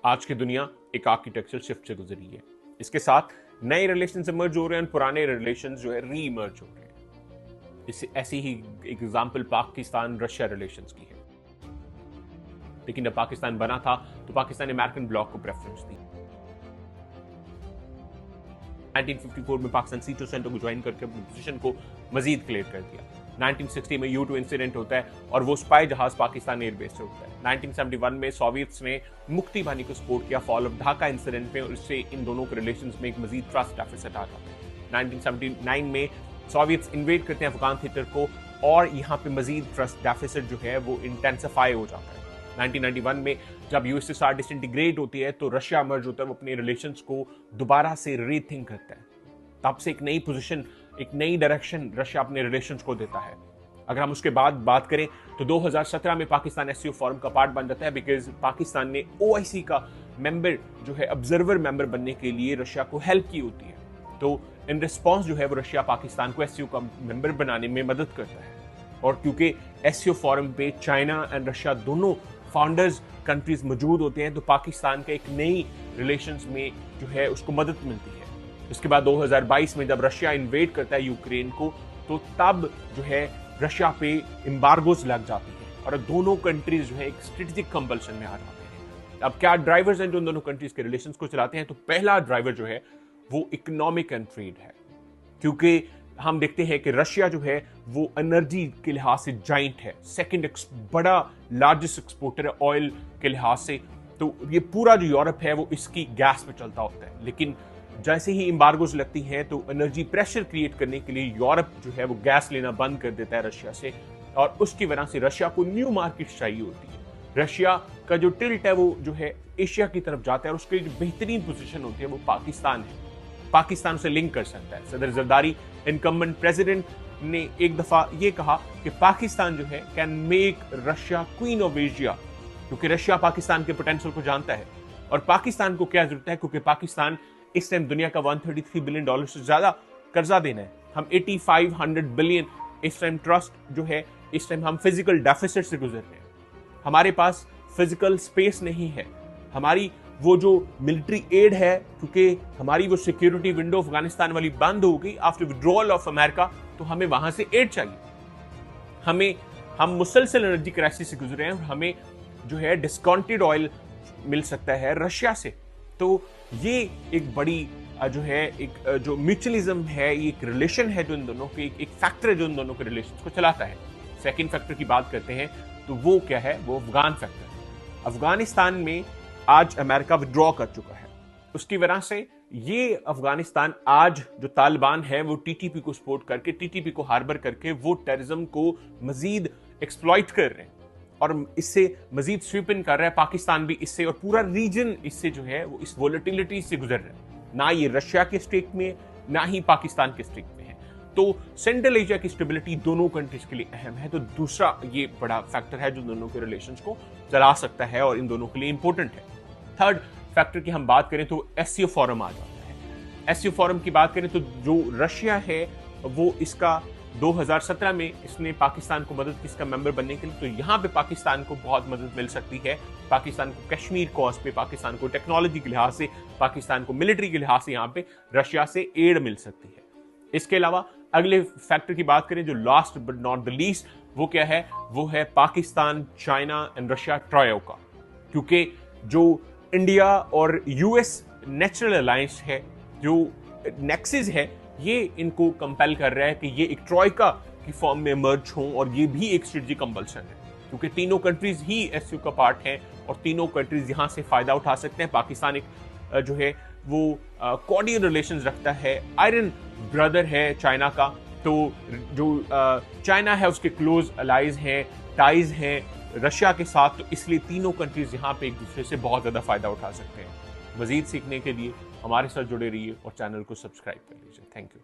आज की दुनिया एक आर्किटेक्चरल शिफ्ट से गुजरी है। इसके साथ नए रिलेशंस इमर्ज हो रहे हैं और पुराने रिलेशंस जो है री इमर्ज हो रहे हैं। इससे ऐसी ही एग्जांपल पाकिस्तान रशिया रिलेशंस की है। लेकिन जब पाकिस्तान बना था तो पाकिस्तान ने अमेरिकन ब्लॉक को प्रेफरेंस दी। 1954 में पाकिस्तान सीटो सेंटर को ज्वाइन करके अपनी पोजीशन को मजीद क्लियर कर दिया। 1960 में U2 इंसिडेंट होता है और वो स्पाई जहाज पाकिस्तान एयरबेस से उठता है। 1971 में सोवियत्स ने मुक्ति बानी को सपोर्ट किया फॉल ऑफ ढाका इंसिडेंट में, और इससे इन दोनों के रिलेशंस में एक मजीद ट्रस्ट डेफिसिट आ जाता है। 1979 में सोवियत्स इन्वेड करते हैं अफगान थिएटर को और यहाँ पे मजीद ट्रस्ट डेफिसिट जो है वो इंटेंसिफाई हो जाता है। 1991 में जब यूएसएसआर डिसइंटीग्रेट होती है तो रशिया मर्ज होता है, वो अपने रिलेशंस को दोबारा से रीथिंक करता है। तब से एक नई पोजीशन, एक नई डायरेक्शन रशिया अपने रिलेशंस को देता है। अगर हम उसके बाद बात करें तो 2017 में पाकिस्तान एससीओ फोरम का पार्ट बन जाता है, बिकॉज पाकिस्तान ने ओआईसी का मेंबर जो है ऑब्जर्वर मेंबर बनने के लिए रशिया को हेल्प की होती है। तो इन रिस्पॉन्स जो है वो रशिया पाकिस्तान को एससीओ का मेंबर बनाने में मदद करता है। और क्योंकि एससीओ फोरम पे चाइना एंड रशिया दोनों फाउंडर्स कंट्रीज मौजूद होते हैं तो पाकिस्तान के एक नई रिलेशंस में जो है उसको मदद मिलती है। इसके बाद 2022 में जब रशिया इन्वेड करता है यूक्रेन को, तो तब जो है रशिया पे एम्बार्गोज लग जाती है और दोनों कंट्रीज जो है एक स्ट्रेटेजिक कंपल्शन में आ जाते हैं। अब क्या ड्राइवर्स हैं जो इन दोनों कंट्रीज के रिलेशंस को चलाते हैं? तो पहला ड्राइवर जो है वो इकोनॉमिक एंड ट्रेड है, क्योंकि हम देखते हैं कि रशिया जो है वो एनर्जी के लिहाज से जाइंट है, सेकंड बड़ा लार्जेस्ट एक्सपोर्टर है ऑयल के लिहाज से। तो ये पूरा जो यूरोप है वो इसकी गैस पे चलता होता है। लेकिन जैसे ही एम्बार्गोज लगती हैं तो एनर्जी प्रेशर क्रिएट करने के लिए यूरोप जो है वो गैस लेना बंद कर देता है रशिया से, और उसकी वजह से रशिया को न्यू मार्केट चाहिए होती है। रशिया का जो टिल्ट है वो जो है एशिया की तरफ जाता है और उसकी जो बेहतरीन पोजीशन होती है वो पाकिस्तान है। पाकिस्तान से लिंक कर सकता है। सदर जरदारी इनकम्बेंट प्रेसिडेंट ने एक दफा ये कहा कि पाकिस्तान जो है can make Russia queen of Asia, क्योंकि रशिया पाकिस्तान के पोटेंशियल को जानता है। और पाकिस्तान को क्या जरूरत है, क्योंकि पाकिस्तान इस टाइम दुनिया का $133 बिलियन से ज्यादा कर्जा देना है। हम 8500 बिलियन इस टाइम ट्रस्ट जो है, इस टाइम हम फिजिकल डेफिसिट से गुजर रहे हैं। हमारे पास फिजिकल स्पेस नहीं है। हमारी वो जो मिलिट्री एड है, क्योंकि हमारी वो सिक्योरिटी विंडो अफगानिस्तान वाली बंद हो गई आफ्टर विड्रॉल ऑफ अमेरिका, तो हमें वहां से एड चाहिए। हम मुसलसल एनर्जी क्राइसिस से गुजरे हैं और हमें जो है डिस्काउंटेड ऑयल मिल सकता है रशिया से। तो ये एक बड़ी जो है एक जो म्यूचुअलिज्म है, ये एक रिलेशन है जो इन दोनों के एक फैक्टर है जो इन दोनों के रिलेशन को चलाता है। सेकेंड फैक्टर की बात करते हैं तो वो क्या है, वो अफगान फैक्टर। अफगानिस्तान में आज अमेरिका विड्रॉ कर चुका है, उसकी वजह से ये अफगानिस्तान आज जो तालिबान है वो टीटीपी को सपोर्ट करके, टीटीपी को हार्बर करके वो टेररिज्म को मजीद एक्सप्लॉइट कर रहे हैं और इससे मजीद स्वीप इन कर रहा है। पाकिस्तान भी इससे और पूरा रीजन इससे जो है वो इस वोलेटिलिटी से गुजर रहा है। ना ये रशिया के स्टेक में, ना ही पाकिस्तान के स्टेक में है। तो सेंट्रल एशिया की स्टेबिलिटी दोनों कंट्रीज के लिए अहम है। तो दूसरा ये बड़ा फैक्टर है जो दोनों के रिलेशंस को चला सकता है और इन दोनों के लिए इंपॉर्टेंट है। थर्ड फैक्टर की हम बात करें तो एससीओ फोरम आ जाता है। एससीओ फोरम की बात करें तो जो रशिया है वो इसका 2017 में इसने पाकिस्तान को मदद की इसका मेंबर बनने के लिए, तो यहाँ पे पाकिस्तान को बहुत मदद मिल सकती है। पाकिस्तान को कश्मीर कॉज पे, पाकिस्तान को टेक्नोलॉजी के लिहाज से, पाकिस्तान को मिलिट्री के लिहाज से यहाँ पे रशिया से एड मिल सकती है। इसके अलावा अगले फैक्टर की बात करें जो last but not the least, वो क्या है, वो है Pakistan, China and Russia trio का। क्योंकि जो इंडिया और यूएस नेचुरल अलायंस है, जो नेक्सिस है, ये इनको कंपेल कर रहा है कि ये एक ट्रॉयका की फॉर्म में मर्ज हों, और ये भी एक स्ट्रेटजिक कंपल्सन है क्योंकि तीनों कंट्रीज ही एससीओ का पार्ट हैं और तीनों कंट्रीज यहां से फायदा उठा सकते हैं। पाकिस्तान एक जो है वो कॉर्डियल रिलेशंस रखता है, आयरन ब्रदर है चाइना का। तो जो चाइना है उसके क्लोज अलाइज हैं, टाइज हैं रशिया के साथ, तो इसलिए तीनों कंट्रीज यहाँ पे एक दूसरे से बहुत ज्यादा फायदा उठा सकते हैं। मजीद सीखने के लिए हमारे साथ जुड़े रहिए और चैनल को सब्सक्राइब कर लीजिए। Thank you.